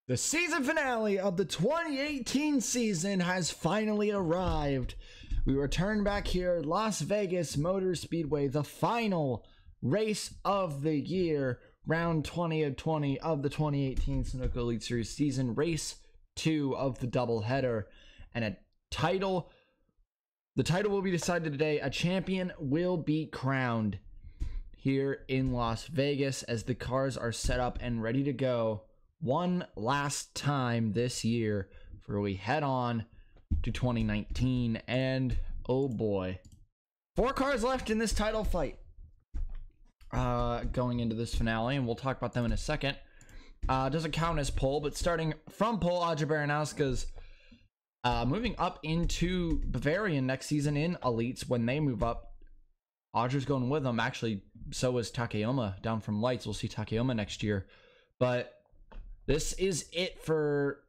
The season finale of the 2018 season has finally arrived. We return back here, Las Vegas Motor Speedway, the final race of the year, round 20 of 20 of the 2018 Sunoco Elite Series season, race 2 of the doubleheader, and the title will be decided today. A champion will be crowned here in Las Vegas as the cars are set up and ready to go one last time this year before we head on to 2019. And oh boy, 4 cars left in this title fight going into this finale, and we'll talk about them in a second. Doesn't count as pole, but starting from pole, Audrey Baranowska's moving up into Bavarian next season in Elites. When they move up, Audrey's going with them. Actually, so is Takayama down from Lights. We'll see Takayama next year. But this is it for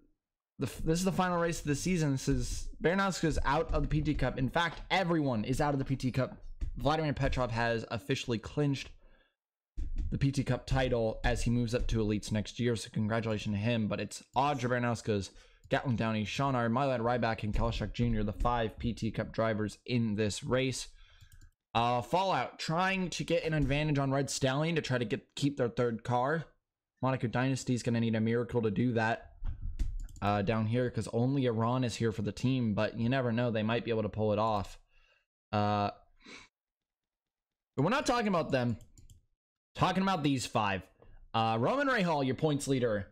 this is the final race of the season. This is Baranowska's out of the PT Cup. In fact, everyone is out of the PT Cup. Vladimir Petrov has officially clinched the PT Cup title as he moves up to Elites next year. So congratulations to him. But it's Audrey Baranowska's, Gatlin Downey, Sean R, Mylad Ryback, and Kalashuk Jr., the 5 PT Cup drivers in this race. Fallout trying to get an advantage on Red Stallion to try to keep their 3rd car. Monaco Dynasty is going to need a miracle to do that down here, because only Iran is here for the team, but you never know, they might be able to pull it off. But we're not talking about them. Talking about these 5. Roman Rahal, your points leader,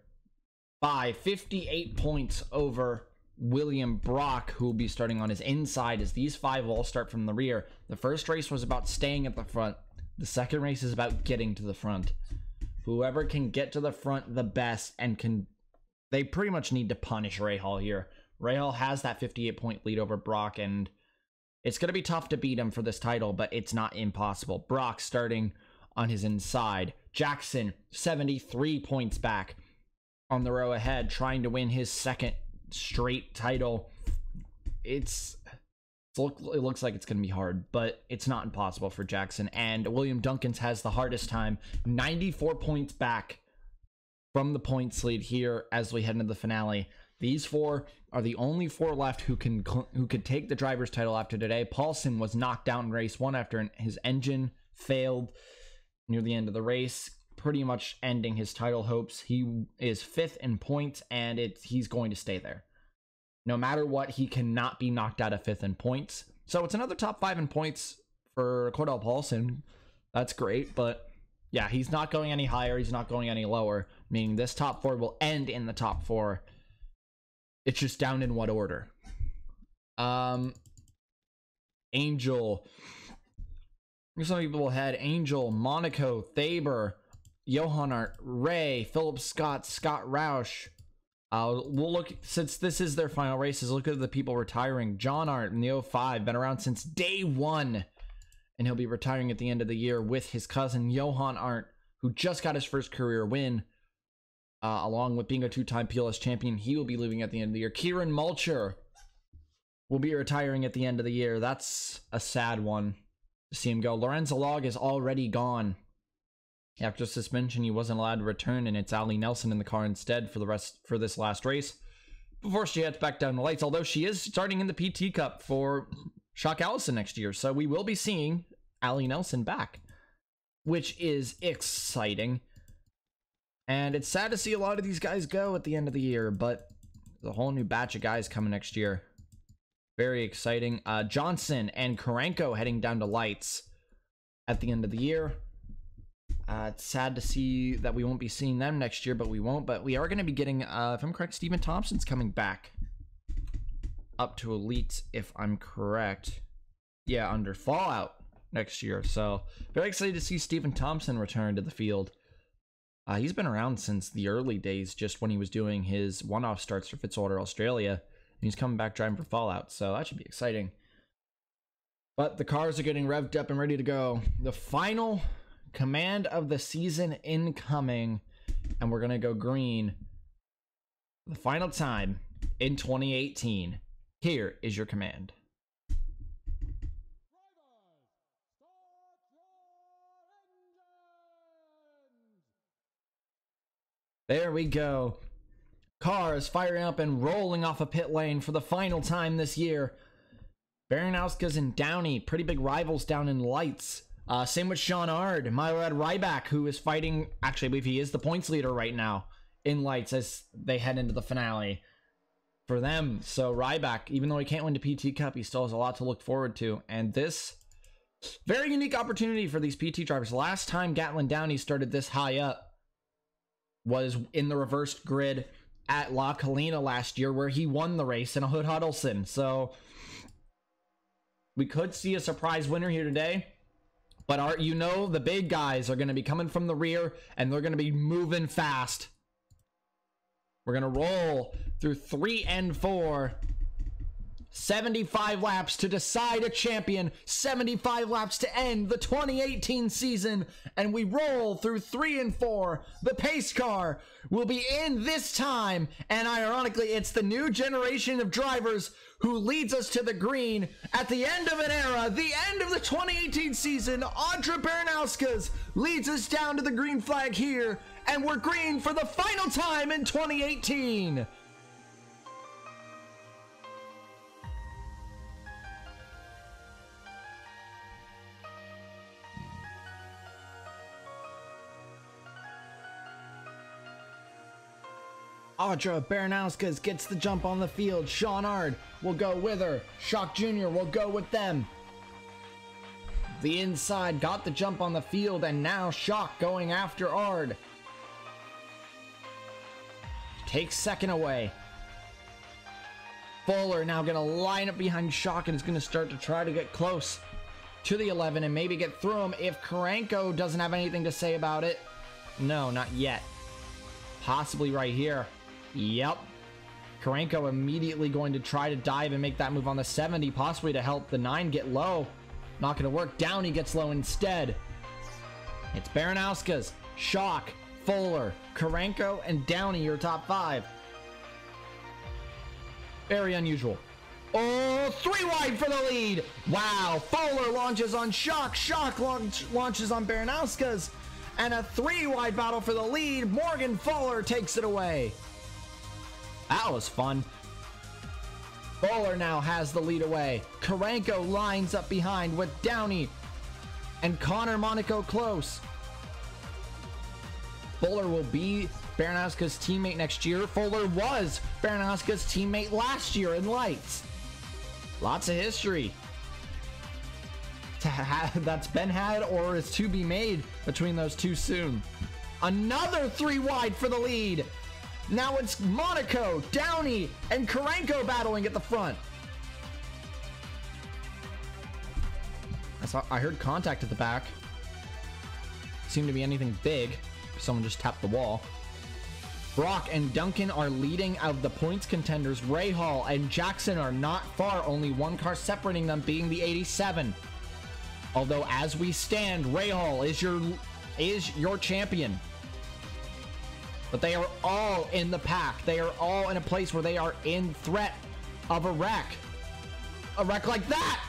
by 58 points over William Brock, who will be starting on his inside, as these 5 will all start from the rear. The first race was about staying at the front. The second race is about getting to the front. Whoever can get to the front the best they pretty much need to punish Rahal here. Rahal has that 58 point lead over Brock, and it's going to be tough to beat him for this title, but it's not impossible. Brock starting on his inside. Jackson, 73 points back on the row ahead, trying to win his 2nd straight title. It looks like it's going to be hard, but it's not impossible for Jackson. And William Duncans has the hardest time, 94 points back from the points lead here as we head into the finale. These 4 are the only 4 left who could take the driver's title after today. Paulson was knocked out in race 1 after his engine failed near the end of the race, pretty much ending his title hopes. He is 5th in points, and he's going to stay there. No matter what, he cannot be knocked out of 5th in points. So it's another top 5 in points for Cordell Paulson. That's great, but yeah, he's not going any higher. He's not going any lower, meaning this top 4 will end in the top 4. It's just down in what order. Angel. Some people had Angel, Monaco, Thaber, Johannart, Ray, Philip Scott, Scott Roush. We'll look, since this is their final races, look at the people retiring. John Art in the 05, been around since day 1, and he'll be retiring at the end of the year with his cousin Johan Art, who just got his first career win, along with being a 2-time PLS champion. He will be leaving at the end of the year. Kieran Mulcher will be retiring at the end of the year. That's a sad one to see him go. Lorenzo Log is already gone. After suspension, he wasn't allowed to return, and it's Ali Nelson in the car instead for this last race before she heads back down the Lights, although she is starting in the PT Cup for Shock Allison next year, so we will be seeing Ali Nelson back, which is exciting. And it's sad to see a lot of these guys go at the end of the year, but the whole new batch of guys coming next year. Very exciting. Johnson and Karenko heading down to Lights at the end of the year. It's sad to see that we won't be seeing them next year, but we won't. But we are going to be getting, if I'm correct, Stephen Thompson's coming back up to Elite, if I'm correct. Yeah, under Fallout next year. So very excited to see Stephen Thompson return to the field. He's been around since the early days, just when he was doing his one-off starts for Fitzwater Australia. And he's coming back driving for Fallout, so that should be exciting. But the cars are getting revved up and ready to go. The final command of the season incoming, and we're gonna go green the final time in 2018. Here is your command. There we go. cars firing up and rolling off a pit lane for the final time this year. Baranowski's and Downey, pretty big rivals down in lights. Same with Sean Ard, Mylad Ryback, who is fighting, actually I believe he is the points leader right now in lights as they head into the finale for them. So Ryback, even though he can't win the PT Cup, he still has a lot to look forward to. And this, very unique opportunity for these PT drivers. Last time Gatlin Downey started this high up was in the reversed grid at La Colina last year, where he won the race in a Hood Huddleston. So we could see a surprise winner here today, but the big guys are going to be coming from the rear and they're going to be moving fast. We're going to roll through 3 and 4. 75 laps to decide a champion, 75 laps to end the 2018 season, and we roll through 3 and 4. The pace car will be in this time, and ironically, it's the new generation of drivers who leads us to the green at the end of an era, the end of the 2018 season. Audra Baranowskis leads us down to the green flag here, and we're green for the final time in 2018. Audra Baranowskis gets the jump on the field. Sean Ard will go with her. Shock Jr. will go with them. The inside got the jump on the field, and now Shock going after Ard. Takes second away. Fuller now going to line up behind Shock and is going to start to try to get close to the 11 and maybe get through him if Karanko doesn't have anything to say about it. No, not yet. Possibly right here. Yep. Karanko immediately going to try to dive and make that move on the 70, possibly to help the 9 get low. Not going to work. Downey gets low instead. It's Baranowskis, Shock, Fuller, Karanko, and Downey, your top 5. Very unusual. Oh, 3 wide for the lead. Wow. Fuller launches on Shock. Shock launches on Baranowskis. And a 3 wide battle for the lead. Morgan Fuller takes it away. That was fun. Fuller now has the lead away. Karanko lines up behind with Downey and Connor Monaco close. Fuller will be Baranowski's teammate next year. Fuller was Baranowski's teammate last year in lights. Lots of history that's been had or is to be made between those two soon. Another 3 wide for the lead. Now it's Monaco, Downey, and Karanko battling at the front. I heard contact at the back. Seemed to be anything big. Someone just tapped the wall. Brock and Duncan are leading out of the points contenders. Ray Hall and Jackson are not far, only 1 car separating them, being the 87. Although as we stand, Ray Hall is your champion. But they are all in the pack. They are all in a place where they are in threat of a wreck. A wreck like that.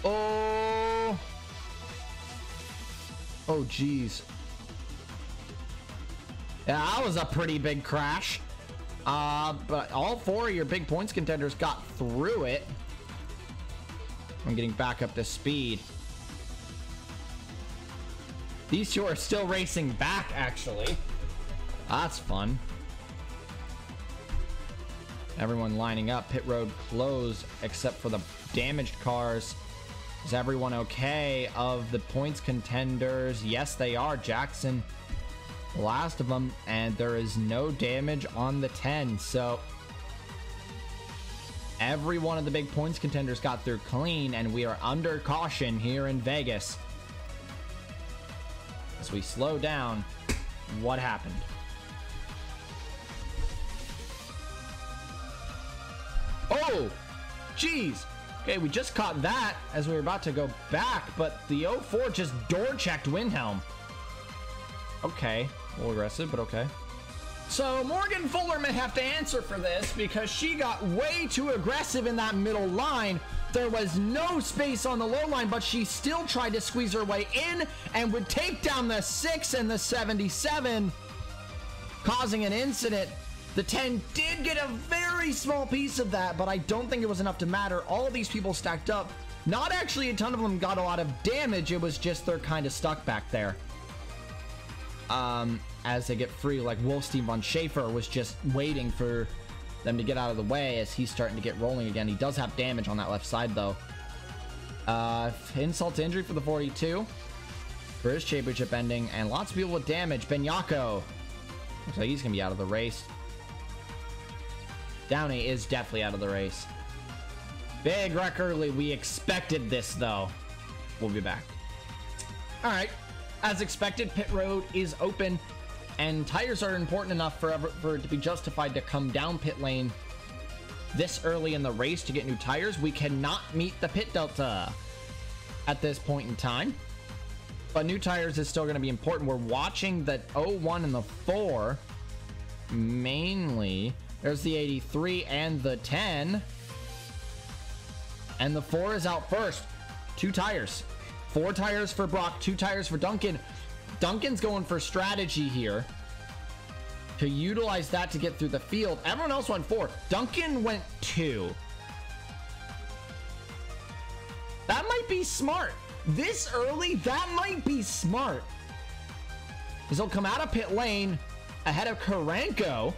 Oh. Oh, geez. Yeah, that was a pretty big crash. But all 4 of your big points contenders got through it. I'm getting back up to speed. These 2 are still racing back, actually. That's fun. Everyone lining up. Pit road closed except for the damaged cars. Is everyone okay? Of the points contenders, yes, they are. Jackson, the last of them, and there is no damage on the 10. So every one of the big points contenders got through clean, and we are under caution here in Vegas. As we slow down, what happened? Oh, geez. Okay, we just caught that as we were about to go back, but the 04 just door checked Windhelm. Okay, a little aggressive, but okay. So Morgan Fuller may have to answer for this because she got way too aggressive in that middle line. There was no space on the low line, but she still tried to squeeze her way in and would take down the 6 and the 77, causing an incident. The 10 did get a very small piece of that, but I don't think it was enough to matter. All of these people stacked up. Not actually a ton of them got a lot of damage. It was just they're kind of stuck back there. As they get free, like Wolfstein von Schaefer was just waiting for them to get out of the way as he's starting to get rolling again. He does have damage on that left side, though. Insult to injury for the 42 for his championship ending, and lots of people with damage. Benyako looks like he's gonna be out of the race. Downey is definitely out of the race. Big wreck early. We expected this, though. We'll be back. All right. As expected, pit road is open, and tires are important enough for it to be justified to come down pit lane this early in the race to get new tires. We cannot meet the pit delta at this point in time, but new tires is still going to be important. We're watching the 01 and the 4 mainly. There's the 83 and the 10, and the 4 is out first. 2 tires. 4 tires for Brock, 2 tires for Duncan. Duncan's going for strategy here to utilize that to get through the field. Everyone else went 4. Duncan went 2. That might be smart. This early, that might be smart. Because he'll come out of pit lane ahead of Karanko.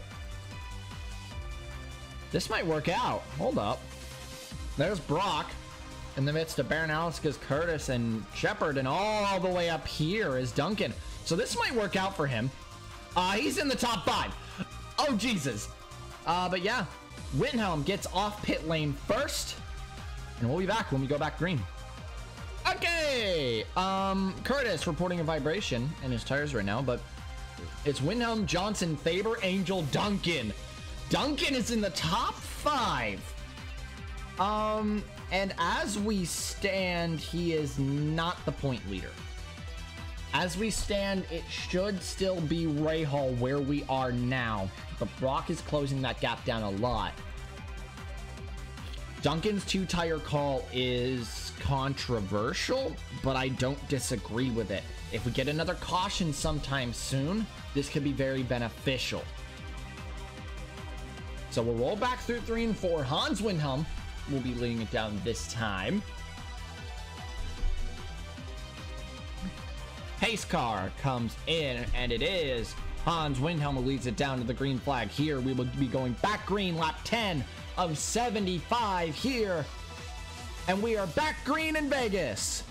This might work out. Hold up. There's Brock in the midst of Baranowski's Curtis and Shepard, and all the way up here is Duncan. So this might work out for him. He's in the top 5. Oh, Jesus. But yeah, Wittenhelm gets off pit lane first, and we'll be back when we go back green. Okay. Curtis reporting a vibration in his tires right now, but it's Wittenhelm, Johnson, Faber, Angel, Duncan. Duncan is in the top 5. And as we stand, he is not the point leader. As we stand, it should still be Rahal where we are now, but Brock is closing that gap down a lot. Duncan's 2-tire call is controversial, but I don't disagree with it. If we get another caution sometime soon, this could be very beneficial. So we'll roll back through 3 and 4. Hans Windhelm will be leading it down this time. Pace car comes in, and it is Hans Windhelm who leads it down to the green flag. Here we will be going back green, lap 10 of 75 here, and we are back green in Vegas.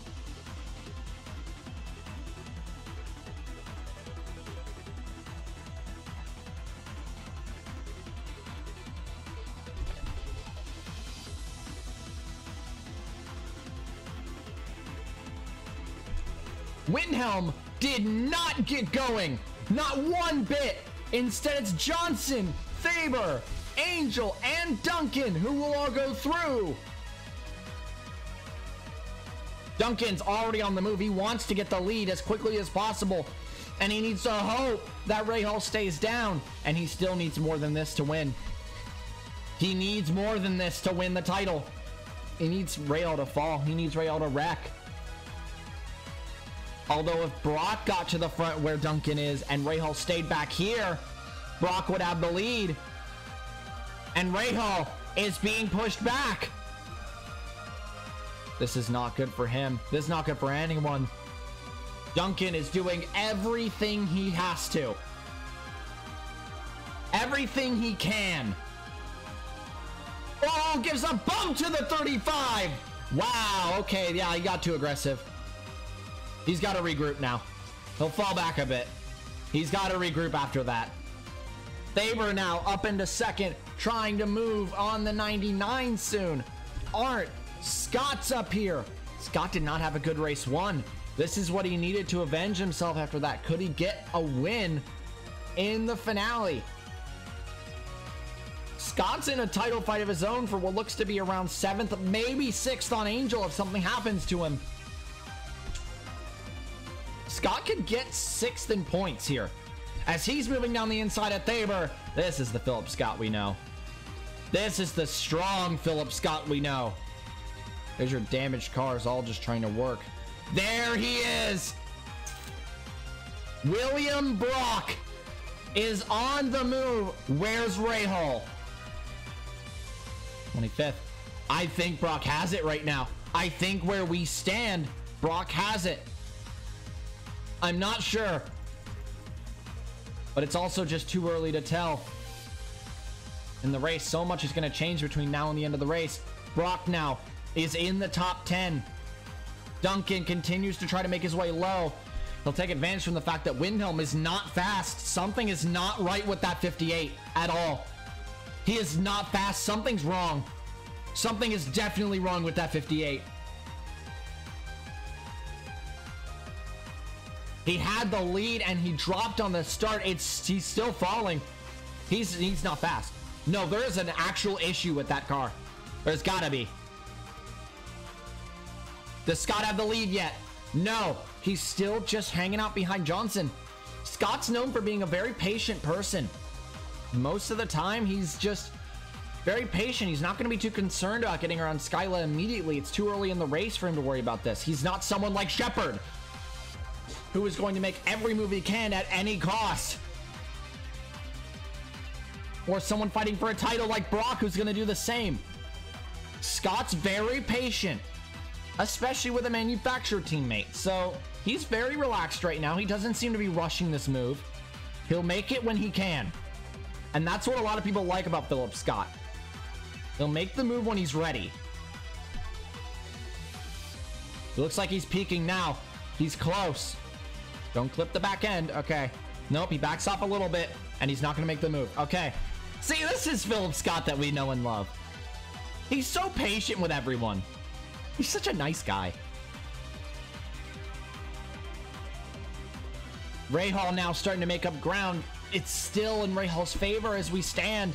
Windhelm did not get going, not one bit. Instead, it's Johnson, Faber, Angel, and Duncan who will all go through. Duncan's already on the move. He wants to get the lead as quickly as possible, and he needs to hope that Rahal stays down, and he still needs more than this to win. He needs more than this to win the title. He needs Rahal to fall. He needs Rahal to wreck. Although if Brock got to the front where Duncan is and Rahal stayed back here, Brock would have the lead. And Rahal is being pushed back. This is not good for him. This is not good for anyone. Duncan is doing everything he has to. Everything he can. Oh, gives a bump to the 35. Wow, okay, yeah, he got too aggressive. He's got to regroup now. He'll fall back a bit. He's got to regroup after that. Faber now up into second, trying to move on the 99 soon. Arndt, Scott's up here. Scott did not have a good race 1. This is what he needed to avenge himself after that. Could he get a win in the finale? Scott's in a title fight of his own for what looks to be around 7th, maybe 6th on Angel if something happens to him. Scott could get 6th in points here as he's moving down the inside at Faber. This is the Philip Scott we know. This is the strong Philip Scott we know. There's your damaged cars all just trying to work. There he is. William Brock is on the move. Where's Rahal? 25th. I think Brock has it right now. I think where we stand, Brock has it. I'm not sure. But it's also just too early to tell. In the race, so much is going to change between now and the end of the race. Brock now is in the top 10. Duncan continues to try to make his way low. He'll take advantage from the fact that Windhelm is not fast. Something is not right with that 58 at all. He is not fast. Something's wrong. Something is definitely wrong with that 58. He had the lead and he dropped on the start. He's still falling. He's not fast. No, there is an actual issue with that car. There's gotta be. Does Scott have the lead yet? No, he's still just hanging out behind Johnson. Scott's known for being a very patient person. Most of the time, he's just very patient. He's not going to be too concerned about getting around Skyla immediately. It's too early in the race for him to worry about this. He's not someone like Shepard, who is going to make every move he can at any cost. Or someone fighting for a title like Brock, who's going to do the same. Scott's very patient, especially with a manufacturer teammate. So he's very relaxed right now. He doesn't seem to be rushing this move. He'll make it when he can. And that's what a lot of people like about Philip Scott. He'll make the move when he's ready. It looks like he's peaking now. He's close. Don't clip the back end. Okay. Nope, he backs off a little bit, and he's not going to make the move. Okay. See, this is Philip Scott that we know and love. He's so patient with everyone. He's such a nice guy. Rahal now starting to make up ground. It's still in Rahal's favor as we stand.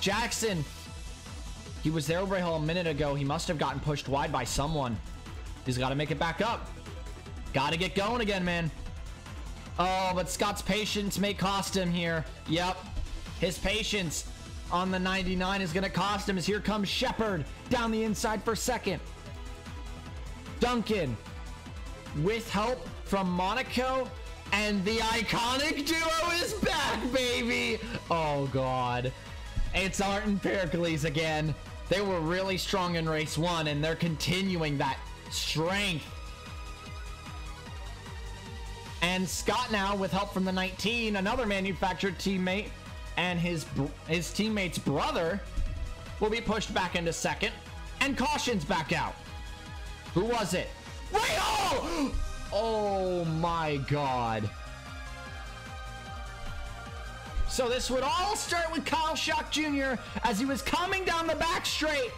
Jackson. He was there with Rahal a minute ago. He must have gotten pushed wide by someone. He's got to make it back up. Got to get going again, man. Oh, but Scott's patience may cost him here. Yep. His patience on the 99 is going to cost him as here comes Shepard down the inside for second. Duncan with help from Monaco, and the iconic duo is back, baby. Oh, God. It's Art and Pericles again. They were really strong in race 1, and they're continuing that strength. And Scott now with help from the 19, another manufactured teammate, and his teammate's brother will be pushed back into second, and Caution's back out. Who was it? Rahal! Oh my God. So this would all start with Kyle Shock Jr. as he was coming down the back straight,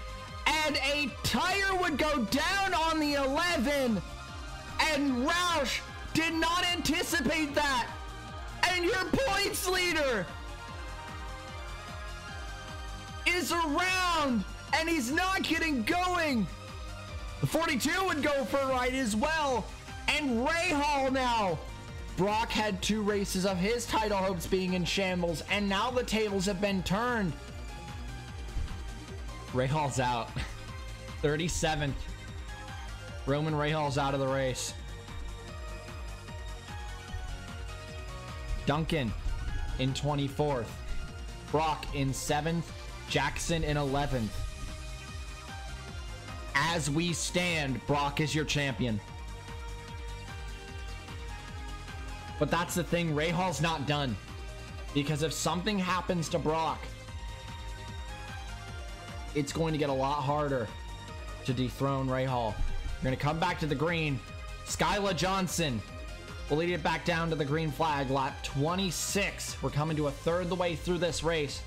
and a tire would go down on the 11, and Roush did not anticipate that. And your points leader is around, and he's not getting going. The 42 would go for right as well. And Rahal now. Brock had 2 races of his title hopes being in shambles, and now the tables have been turned. Rahal's out. 37th. Roman Rahal's out of the race. Duncan in 24th. Brock in 7th. Jackson in 11th. As we stand, Brock is your champion. But that's the thing, Rahal's not done. Because if something happens to Brock, it's going to get a lot harder to dethrone Rahal. We're going to come back to the green. Skyla Johnson will lead it back down to the green flag. Lap 26. We're coming to a third of the way through this race.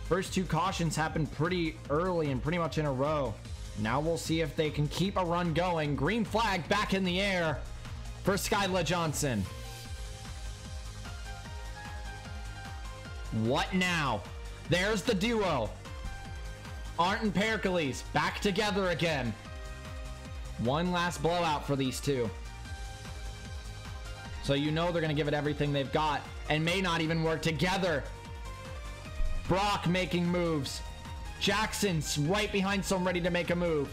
First 2 cautions happened pretty early and pretty much in a row. Now we'll see if they can keep a run going. Green flag back in the air for Skyla Johnson. What now? There's the duo. Art and Pericles back together again. One last blowout for these two. So you know they're going to give it everything they've got and may not even work together. Brock making moves. Jackson's right behind someone ready to make a move.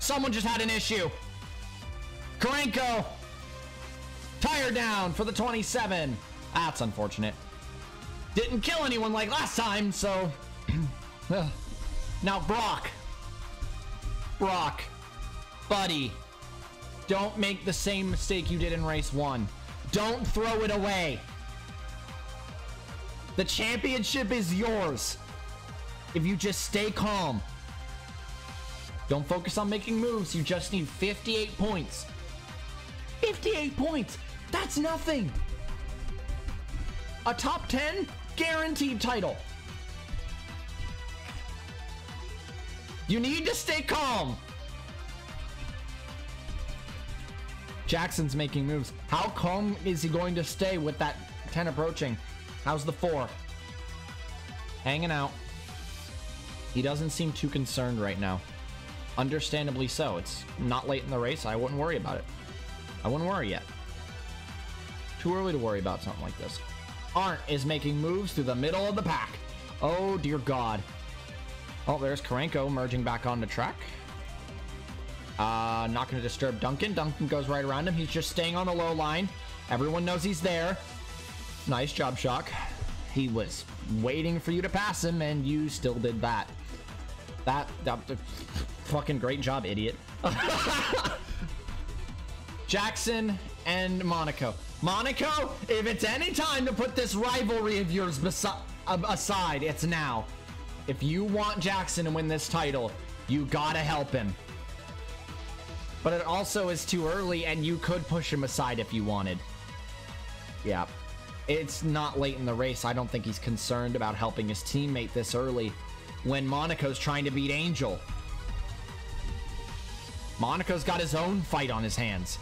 Someone just had an issue. Karenko. Tire down for the 27. That's unfortunate. Didn't kill anyone like last time, so... Now, Brock. Brock. Buddy. Don't make the same mistake you did in race 1. Don't throw it away. The championship is yours. If you just stay calm. Don't focus on making moves. You just need 58 points. 58 points. That's nothing. A top 10 guaranteed title. You need to stay calm. Jackson's making moves. How calm is he going to stay with that 10 approaching? How's the 4? Hanging out. He doesn't seem too concerned right now. Understandably so. It's not late in the race. I wouldn't worry about it. I wouldn't worry yet. Too early to worry about something like this. Arndt is making moves through the middle of the pack. Oh, dear God. Oh, there's Karenko merging back on the track. Not going to disturb Duncan. Duncan goes right around him. He's just staying on the low line. Everyone knows he's there. Nice job, Shock. He was waiting for you to pass him, and you still did that. That fucking great job, idiot. Jackson and Monaco. Monaco, if it's any time to put this rivalry of yours aside, it's now. If you want Jackson to win this title, you gotta help him. But it also is too early, and you could push him aside if you wanted. Yeah. It's not late in the race. I don't think he's concerned about helping his teammate this early when Monaco's trying to beat Angel. Monaco's got his own fight on his hands.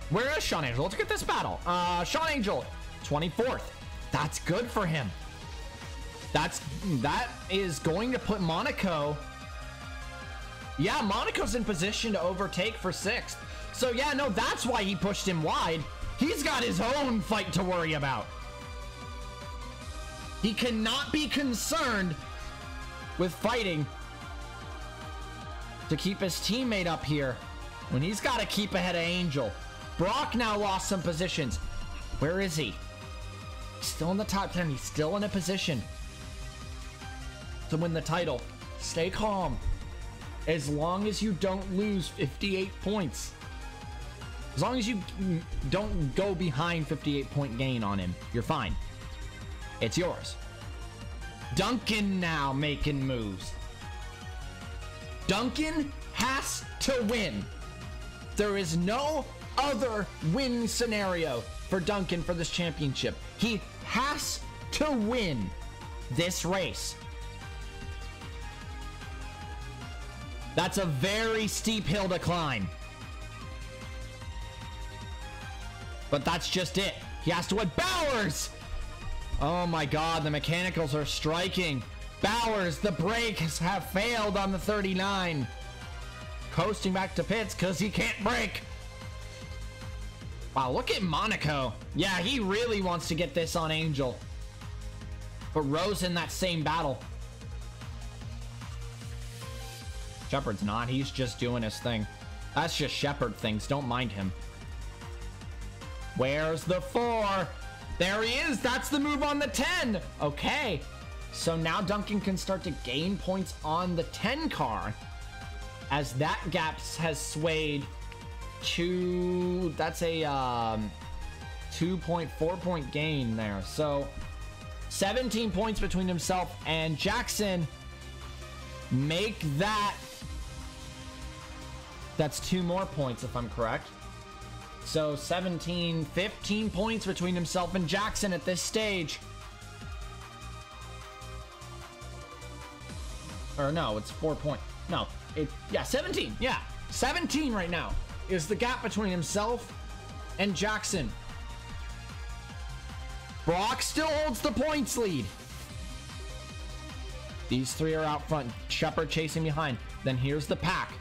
Where is Sean Angel? Let's get this battle. Sean Angel, 24th. That's good for him. That is going to put Monaco... Yeah, Monaco's in position to overtake for 6th. So yeah, no, that's why he pushed him wide. He's got his own fight to worry about. He cannot be concerned with fighting to keep his teammate up here when he's got to keep ahead of Angel. Brock now lost some positions. Where is he? He's still in the top 10. He's still in a position to win the title. Stay calm. As long as you don't lose 58 points. As long as you don't go behind 58-point gain on him, you're fine. It's yours. Duncan now making moves. Duncan has to win. There is no other win scenario for Duncan for this championship. He has to win this race. That's a very steep hill to climb. But that's just it. He has to win. Bowers! Oh my God, the mechanicals are striking. Bowers, the brakes have failed on the 39. Coasting back to pits because he can't brake. Wow, look at Monaco. Yeah, he really wants to get this on Angel. But Rose in that same battle. Shepard's not. He's just doing his thing. That's just Shepard things. Don't mind him. Where's the 4? There he is. That's the move on the 10. Okay. So now Duncan can start to gain points on the 10 car as that gap has swayed to... That's a 2.4 point gain there. So 17 points between himself and Jackson. Make that... That's 2 more points if I'm correct. So 17, 15 points between himself and Jackson at this stage. Or no, it's 4 points. No, yeah, 17. Yeah, 17 right now is the gap between himself and Jackson. Brock still holds the points lead. These 3 are out front. Shepard chasing behind. Then here's the pack.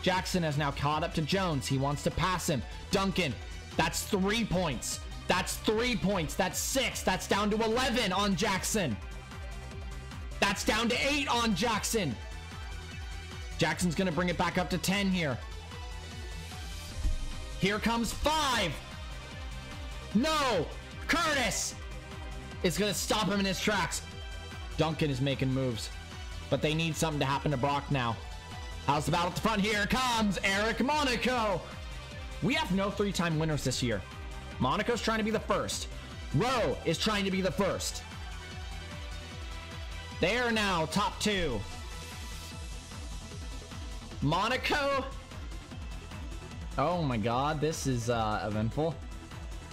Jackson has now caught up to Jones. He wants to pass him. Duncan, that's 3 points. That's 3 points. That's 6. That's down to 11 on Jackson. That's down to 8 on Jackson. Jackson's going to bring it back up to 10 here. Here comes 5. No! Curtis is going to stop him in his tracks. Duncan is making moves, but they need something to happen to Brock now. How's the battle at the front? Here comes Eric Monaco. We have no 3-time winners this year. Monaco's trying to be the first. Rowe is trying to be the first. They are now top 2. Monaco. Oh my god, this is eventful.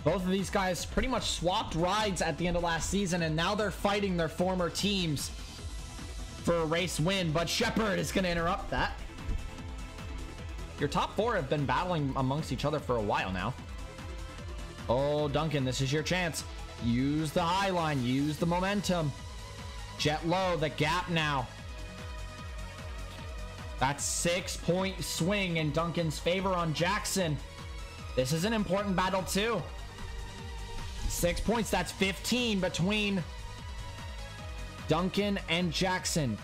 Both of these guys pretty much swapped rides at the end of last season, and now they're fighting their former teams for a race win, but Shepard is going to interrupt that. Your top 4 have been battling amongst each other for a while now. Oh, Duncan, this is your chance. Use the high line. Use the momentum. Jet low, the gap now. That's 6-point swing in Duncan's favor on Jackson. This is an important battle too. 6 points, that's 15 between Duncan and Jackson.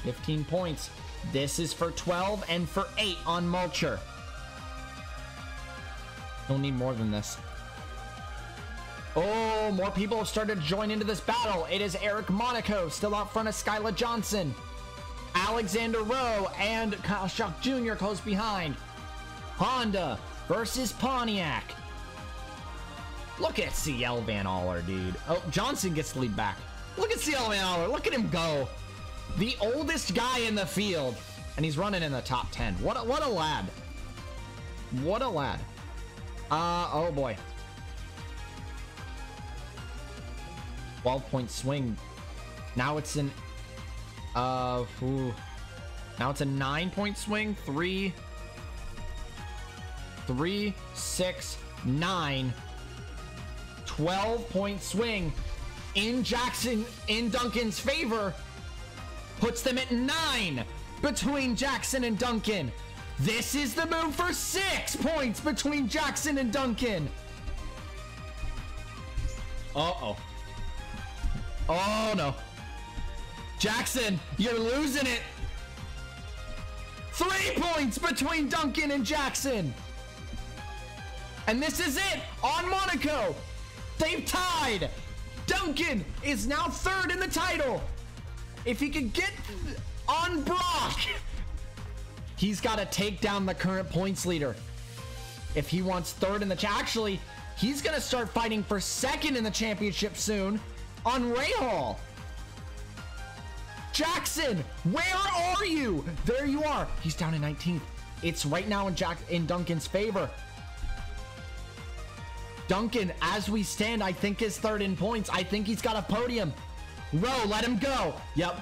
$15 points. This is for 12 and for 8 on Mulcher. Don't need more than this. Oh, more people have started to join into this battle. It is Eric Monaco still out front of Skylar Johnson. Alexander Rowe and Kyle Schuck Jr. close behind. Honda versus Pontiac. Look at CL Van Aller, dude. Oh, Johnson gets the lead back. Look at CL Van Aller. Look at him go. The oldest guy in the field. And he's running in the top 10. What a lad. What a lad. Oh boy. 12-point swing. Now it's an now it's a 9-point swing. 3, 6, 9. 12-point swing in Duncan's favor. Puts them at 9 between Jackson and Duncan. This is the move for 6 points between Jackson and Duncan. Uh-oh. Oh no. Jackson, you're losing it. 3 points between Duncan and Jackson. And this is it on Monaco. They've tied. Duncan is now 3rd in the title. If he could get on Brock, he's got to take down the current points leader. If he wants 3rd in the actually, he's going to start fighting for 2nd in the championship soon on Rahal. Jackson, where are you? There you are. He's down in 19th. It's right now in Duncan's favor. Duncan, as we stand, I think is 3rd in points. I think he's got a podium. Rowe, let him go. Yep.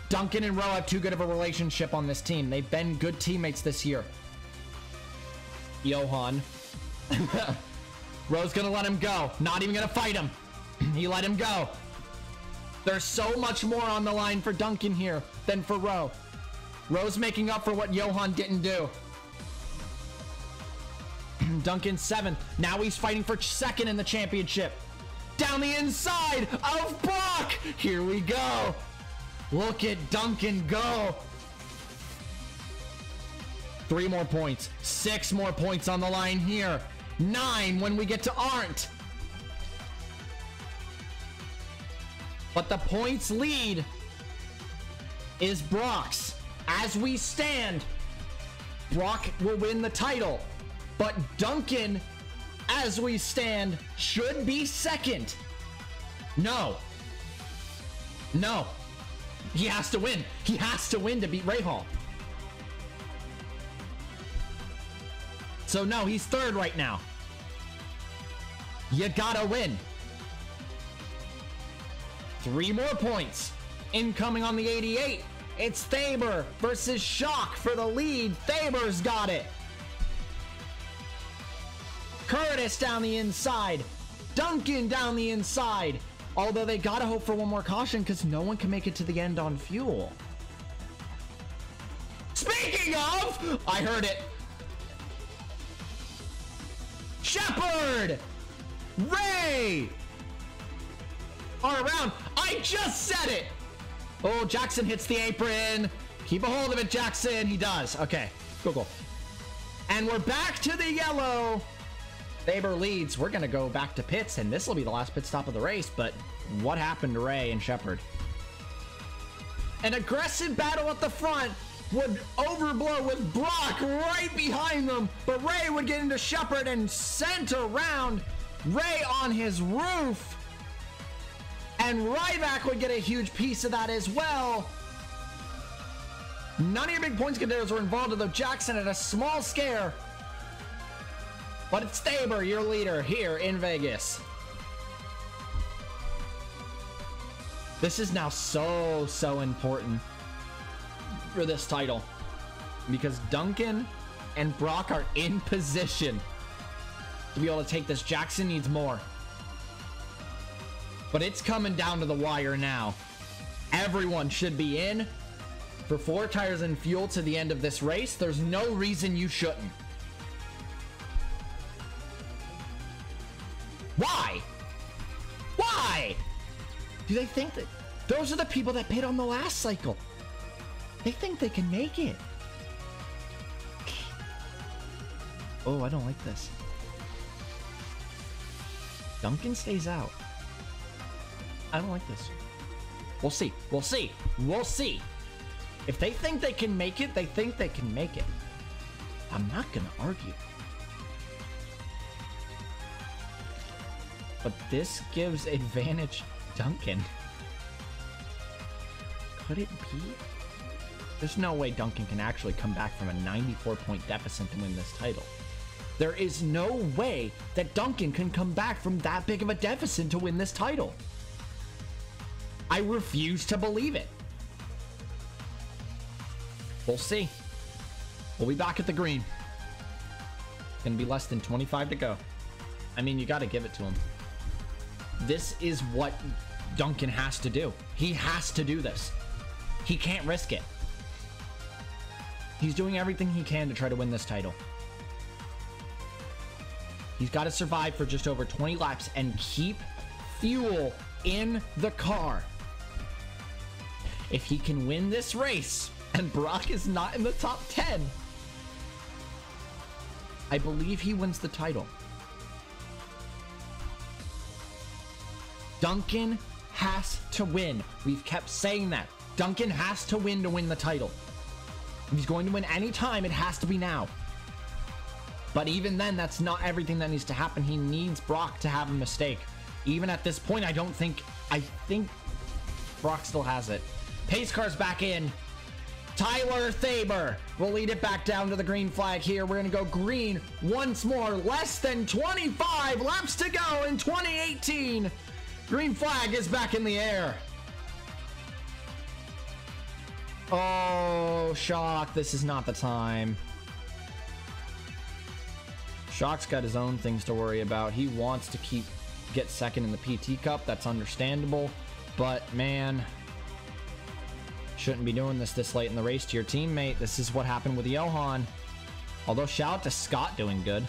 Duncan and Rowe have too good of a relationship on this team. They've been good teammates this year. Johan. Rowe's gonna let him go. Not even gonna fight him. He let him go. There's so much more on the line for Duncan here than for Rowe. Rowe's making up for what Johan didn't do. Duncan 7th. Now he's fighting for 2nd in the championship. Down the inside of Brock. Here we go. Look at Duncan go. 3 more points. 6 more points on the line here. 9 when we get to Arndt. But the points lead is Brock's. As we stand, Brock will win the title. But Duncan, as we stand, should be 2nd. No. No. He has to win. He has to win to beat Rahal. So no, he's 3rd right now. You gotta win. 3 more points. Incoming on the 88. It's Thaber versus Shock for the lead. Thaber's got it. Curtis down the inside. Duncan down the inside. Although they gotta hope for one more caution because no one can make it to the end on fuel. Speaking of, I heard it. Shepard! Ray! Are around. I just said it. Oh, Jackson hits the apron. Keep a hold of it, Jackson. He does. Okay, cool. And we're back to the yellow. Faber leads. We're going to go back to pits, and this will be the last pit stop of the race. But what happened to Ray and Shepard? An aggressive battle at the front would overblow with Brock right behind them. But Ray would get into Shepard and center around Ray on his roof. And Ryback would get a huge piece of that as well. None of your big points contenders were involved, although Jackson had a small scare. But it's Faber, your leader, here in Vegas. This is now so important for this title. Because Duncan and Brock are in position to be able to take this. Jackson needs more. But it's coming down to the wire now. Everyone should be in for 4 tires and fuel to the end of this race. There's no reason you shouldn't. Why? Why? Do they think that those are the people that pit on the last cycle? They think they can make it. Oh, I don't like this. Duncan stays out. I don't like this. We'll see. We'll see. We'll see. If they think they can make it, they think they can make it. I'm not gonna argue. But this gives advantage Duncan. Could it be? There's no way Duncan can actually come back from a 94-point deficit to win this title. There is no way that Duncan can come back from that big of a deficit to win this title. I refuse to believe it. We'll see. We'll be back at the green. Gonna be less than 25 to go. I mean, you gotta give it to him. This is what Duncan has to do. He has to do this. He can't risk it. He's doing everything he can to try to win this title. He's got to survive for just over 20 laps and keep fuel in the car. If he can win this race and Brock is not in the top 10, I believe he wins the title. Duncan has to win. We've kept saying that. Duncan has to win the title. If he's going to win any time, it has to be now. But even then, that's not everything that needs to happen. He needs Brock to have a mistake. Even at this point, I think Brock still has it. Pace car's back in. Tyler Faber will lead it back down to the green flag here. We're going to go green once more. Less than 25 laps to go in 2018. Green flag is back in the air. Oh, Shock. This is not the time. Shock's got his own things to worry about. He wants to get second in the PT Cup. That's understandable. But, man, shouldn't be doing this late in the race to your teammate. This is what happened with Johan. Although, shout out to Scott doing good.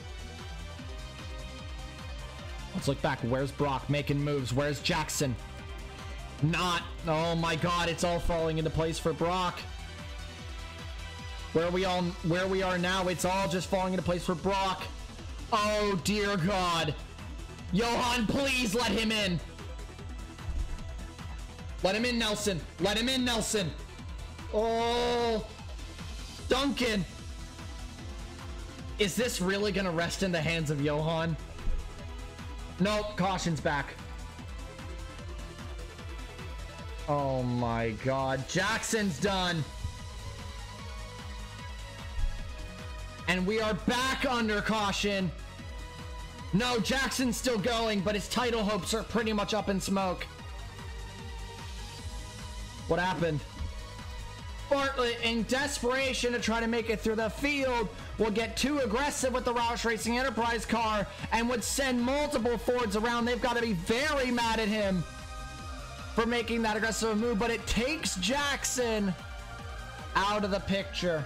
Let's look back. Where's Brock making moves? Where's Jackson? Not. Oh, my God. It's all falling into place for Brock. Where we are now, it's all just falling into place for Brock. Oh, dear God. Johan, please let him in. Let him in, Nelson. Let him in, Nelson. Oh, Duncan. Is this really going to rest in the hands of Johan? Nope, caution's back. Oh, my God. Jackson's done. And we are back under caution. No, Jackson's still going, but his title hopes are pretty much up in smoke. What happened? Bartlett, in desperation to try to make it through the field, will get too aggressive with the Roush Racing Enterprise car and would send multiple Fords around. They've got to be very mad at him for making that aggressive move, but it takes Jackson out of the picture.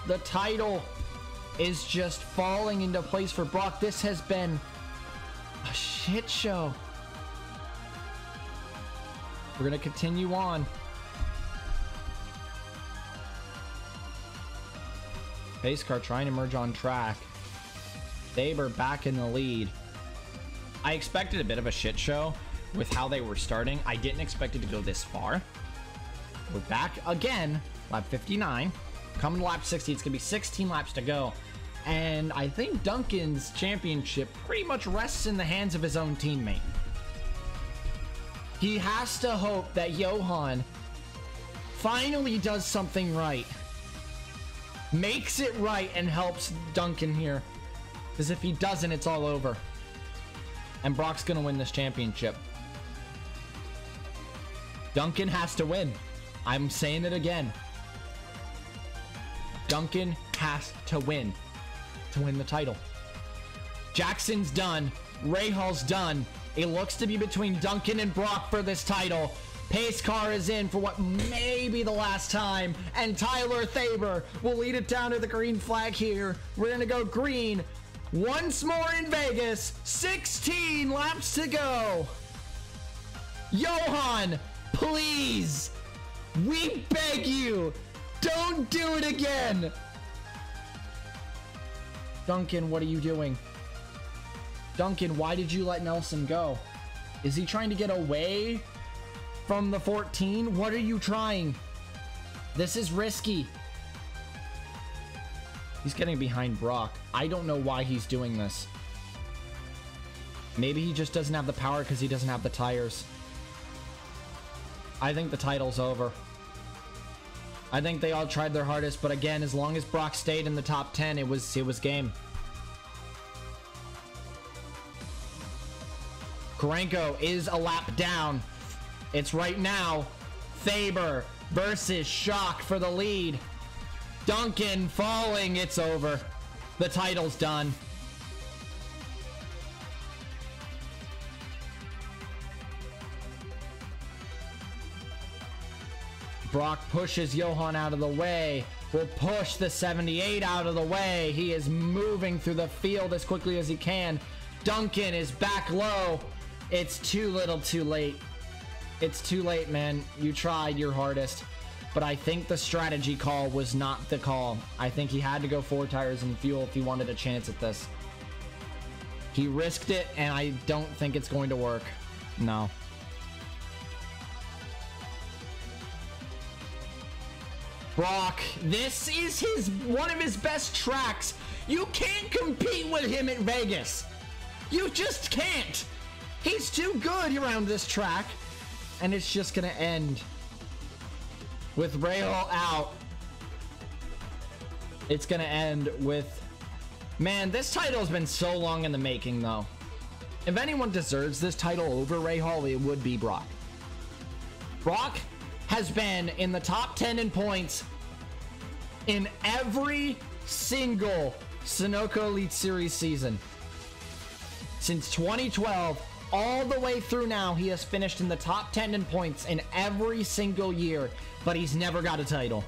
The title is just falling into place for Brock. This has been a shit show. We're going to continue on. Pace car trying to merge on track. Faber back in the lead. I expected a bit of a shit show with how they were starting. I didn't expect it to go this far. We're back again. Lap 59. Coming to lap 60. It's going to be 16 laps to go. And I think Duncan's championship pretty much rests in the hands of his own teammate. He has to hope that Johan finally does something right. Makes it right and helps Duncan here. Because if he doesn't, it's all over. And Brock's going to win this championship. Duncan has to win. I'm saying it again. Duncan has to win the title. Jackson's done. Rahal's done. It looks to be between Duncan and Brock for this title. Pace car is in for what may be the last time, and Tyler Faber will lead it down to the green flag here. We're gonna go green once more in Vegas. 16 laps to go. Johan, please, we beg you, don't do it again. Duncan, what are you doing? Duncan, why did you let Nelson go? Is he trying to get away from the 14? What are you trying? This is risky. He's getting behind Brock. I don't know why he's doing this. Maybe he just doesn't have the power because he doesn't have the tires. I think the title's over. I think they all tried their hardest, but again, as long as Brock stayed in the top 10, it was game. Karenko is a lap down. It's right now Faber versus Shock for the lead. Duncan falling. It's over. The title's done. Brock pushes Johan out of the way. Will push the 78 out of the way. He is moving through the field as quickly as he can. Duncan is back low. It's too little too late. It's too late, man. You tried your hardest. But I think the strategy call was not the call. I think he had to go 4 tires and fuel if he wanted a chance at this. He risked it, and I don't think it's going to work. No. Brock, this is one of his best tracks. You can't compete with him at Vegas. You just can't. He's too good around this track. And it's just gonna end with Rahal out. It's gonna end with... Man, this title has been so long in the making, though. If anyone deserves this title over Rahal, it would be Brock. Brock has been in the top 10 in points in every single Sunoco Elite Series season. Since 2012, all the way through now, he has finished in the top 10 in points in every single year, but he's never got a title.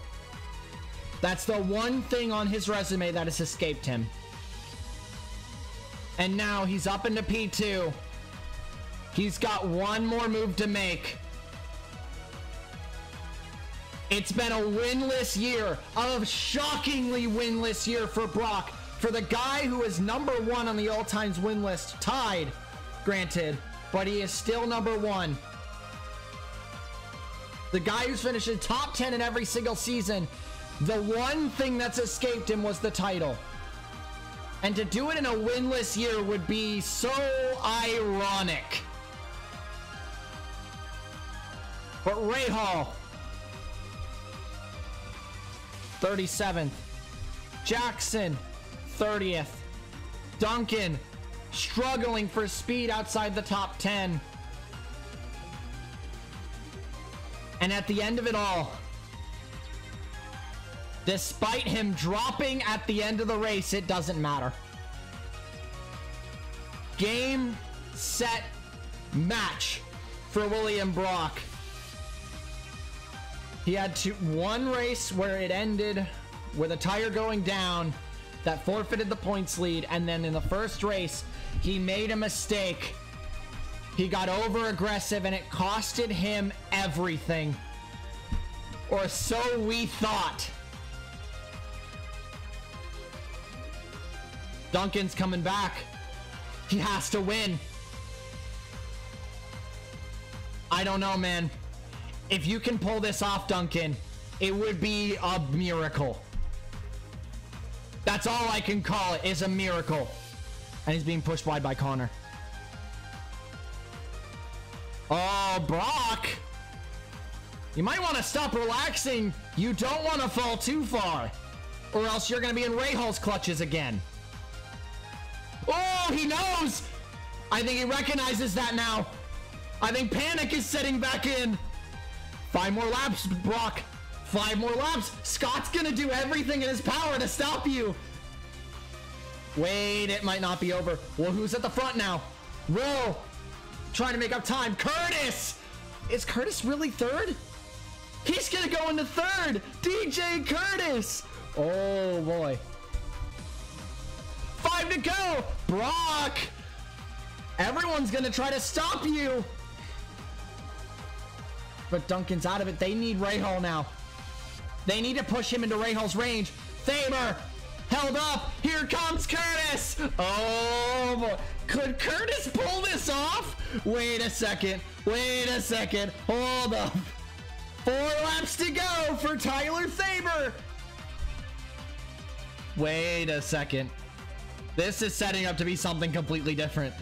That's the one thing on his resume that has escaped him. And now he's up into P2. He's got one more move to make. It's been a winless year, a shockingly winless year for Brock. For the guy who is #1 on the all-times win list, tied, granted, but he is still #1. The guy who's finished in top 10 in every single season, the one thing that's escaped him was the title. And to do it in a winless year would be so ironic. But Rahal, 37th. Jackson, 30th. Duncan, struggling for speed outside the top 10. And at the end of it all, despite him dropping at the end of the race, it doesn't matter. Game, set, match for William Brock. He had one race where it ended with a tire going down that forfeited the points lead, and then in the first race, he made a mistake He got over aggressive and it costed him everything. Or so we thought. Duncan's coming back. He has to win. I don't know, man. If you can pull this off, Duncan, it would be a miracle. That's all I can call it, is a miracle. And he's being pushed wide by Connor. Oh, Brock. You might want to stop relaxing. You don't want to fall too far. Or else you're going to be in Rahal's clutches again. Oh, he knows. I think he recognizes that now. I think panic is setting back in. 5 more laps, Brock. 5 more laps. Scott's going to do everything in his power to stop you. Wait, it might not be over. Well, who's at the front now? Will. Trying to make up time. Curtis. Is Curtis really third? He's going to go into third. DJ Curtis. Oh, boy. 5 to go. Brock. Everyone's going to try to stop you. But Duncan's out of it. They need Rahal now. They need to push him into Rahal's range. Thamer held up. Here comes Curtis. Oh, boy. Could Curtis pull this off? Wait a second. Wait a second. Hold up. 4 laps to go for Tyler Thamer. Wait a second. This is setting up to be something completely different.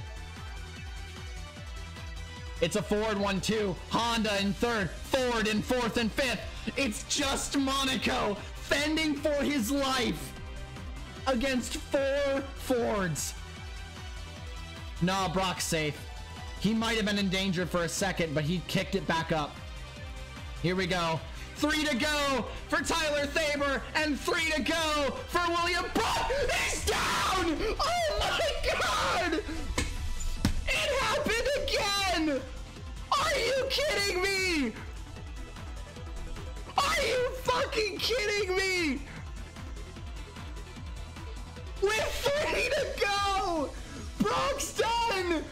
It's a Ford 1-2. Honda in third. Ford in fourth and fifth. It's just Monaco fending for his life against 4 Fords. Nah, Brock's safe. He might have been in danger for a second, but he kicked it back up. Here we go. 3 to go for Tyler Thamer and 3 to go for William Brock. He's down! Oh my God! It happened again! Are you kidding me? Are you fucking kidding me? With 3 to go! Brock's done!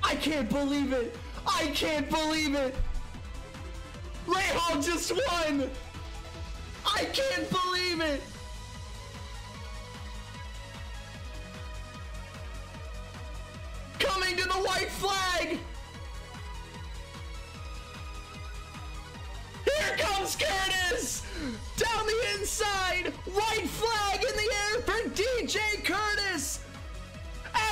I can't believe it! I can't believe it! Rahal just won! I can't believe it! Coming to the white flag! Here comes Curtis! Down the inside! White flag in the air for DJ Curtis!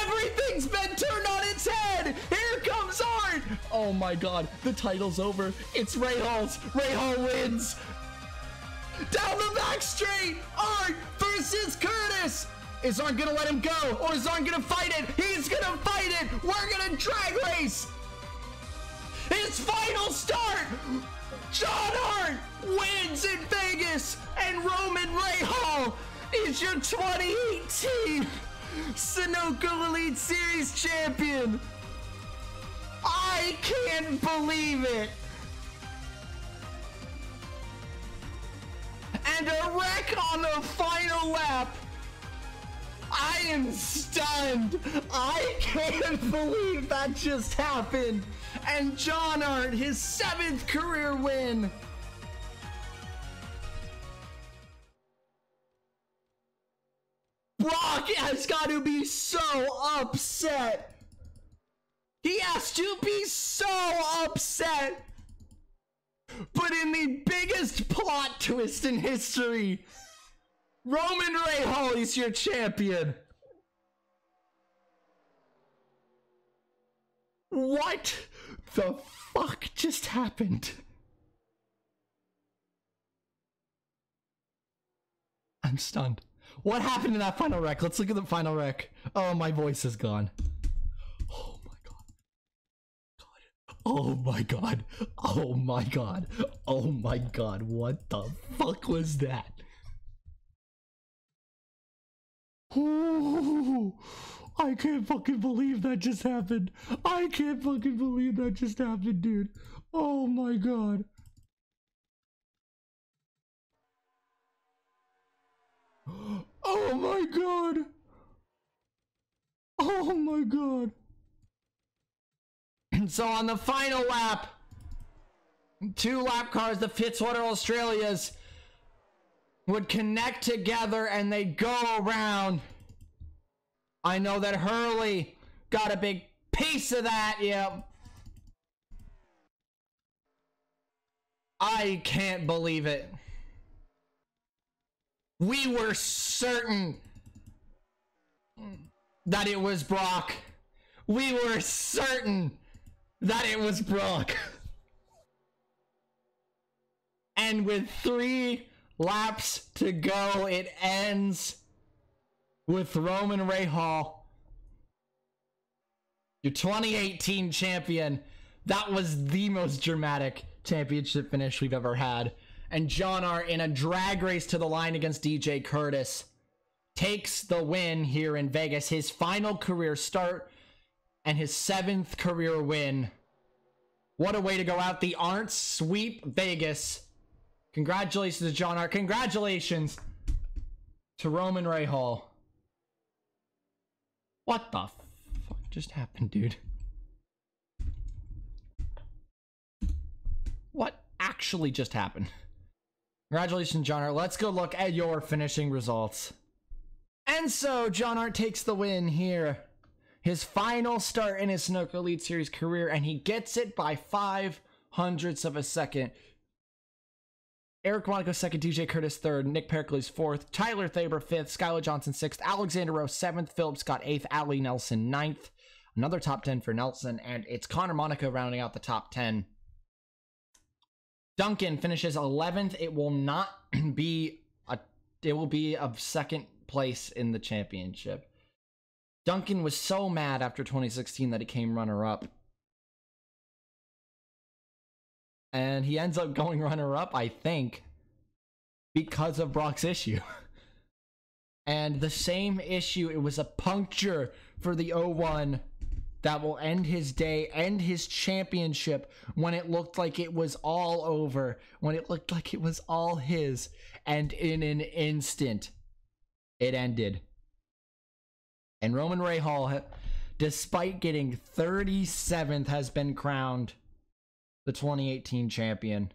Everything's been turned on its head! Here comes Art! Oh my God, the title's over. It's Rahal's. Rahal wins! Down the back straight! Art versus Curtis! Is Arn gonna let him go? Or is Arn gonna fight it? He's gonna fight it! We're gonna drag race! His final start! John Hart wins in Vegas! And Roman Rahal is your 2018 Sunoco Elite Series champion! I can't believe it! And a wreck on the final lap! I am stunned! I can't believe that just happened! And John Hart, his 7th career win! Brock has got to be so upset! He has to be so upset! But in the biggest plot twist in history, Roman Rahal is your champion. What the fuck just happened? I'm stunned. What happened in that final wreck? Let's look at the final wreck. Oh, my voice is gone. Oh my God. Oh my God. Oh my God. Oh my God. What the fuck was that? Ooh, I can't fucking believe that just happened. I can't fucking believe that just happened, dude. Oh my God. Oh my God. Oh my God. So on the final lap, 2 lap cars, the Fitzwater Australias, would connect together and they go around. I know that Hurley got a big piece of that, yep. I can't believe it. We were certain that it was Brock. We were certain that it was Brock. And with 3 laps to go, it ends with Roman Rahal, your 2018 champion. That was the most dramatic championship finish we've ever had. And John Art, in a drag race to the line against DJ Curtis, takes the win here in Vegas, his final career start and his 7th career win. What a way to go out. The Arndt sweep Vegas. Congratulations to John Art. Congratulations to Roman Rahal. What the fuck just happened, dude? What actually just happened? Congratulations, John Art. Let's go look at your finishing results. And so, John Art takes the win here. His final start in his Sunoco Elite Series career, and he gets it by 0.05 of a second. Eric Monaco 2nd, DJ Curtis 3rd, Nick Pericles 4th, Tyler Thaber 5th, Skylar Johnson 6th, Alexander Rowe 7th, Philip Scott 8th, Ali Nelson 9th. Another top 10 for Nelson, and it's Connor Monaco rounding out the top 10. Duncan finishes 11th. It will not be it will be a 2nd place in the championship. Duncan was so mad after 2016 that he came runner-up. And he ends up going runner-up, I think, because of Brock's issue. And the same issue, it was a puncture for the 01 that will end his day, end his championship, when it looked like it was all over, when it looked like it was all his, and in an instant, it ended. And Roman Rahal, despite getting 37th, has been crowned the 2018 champion.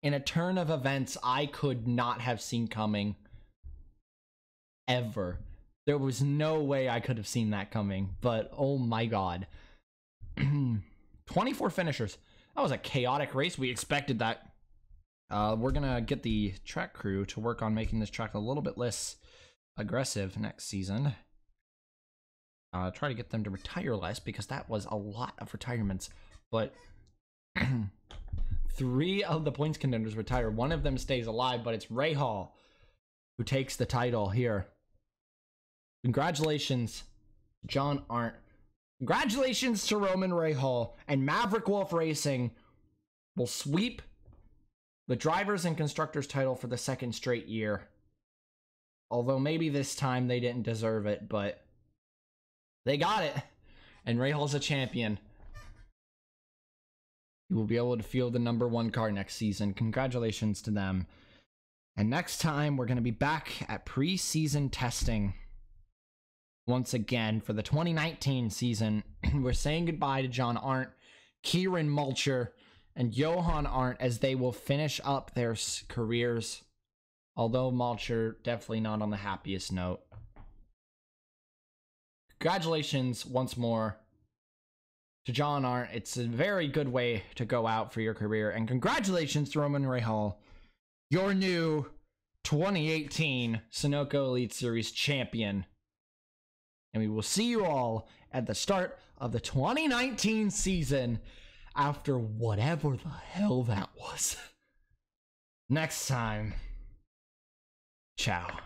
In a turn of events I could not have seen coming. Ever. There was no way I could have seen that coming, but oh my god. 24 finishers. That was a chaotic race. We expected that. We're gonna get the track crew to work on making this track a little bit less aggressive next season. Try to get them to retire less, because that was a lot of retirements. But 3 of the points contenders retire. 1 of them stays alive, but it's Rahal who takes the title here. Congratulations, John Arndt. Congratulations to Roman Rahal, and Maverick Wolf Racing will sweep the drivers and constructors title for the 2nd straight year. Although maybe this time they didn't deserve it, but they got it. And Rahal's a champion. He will be able to field the #1 car next season. Congratulations to them. And next time, we're going to be back at preseason testing once again for the 2019 season. We're saying goodbye to John Arndt, Kieran Mulcher, and Johan Arndt as they will finish up their careers. Although Mulcher definitely not on the happiest note. Congratulations once more to John Arndt. It's a very good way to go out for your career. And congratulations to Roman Rahal, your new 2018 Sunoco Elite Series champion. And we will see you all at the start of the 2019 season after whatever the hell that was. Next time. Ciao.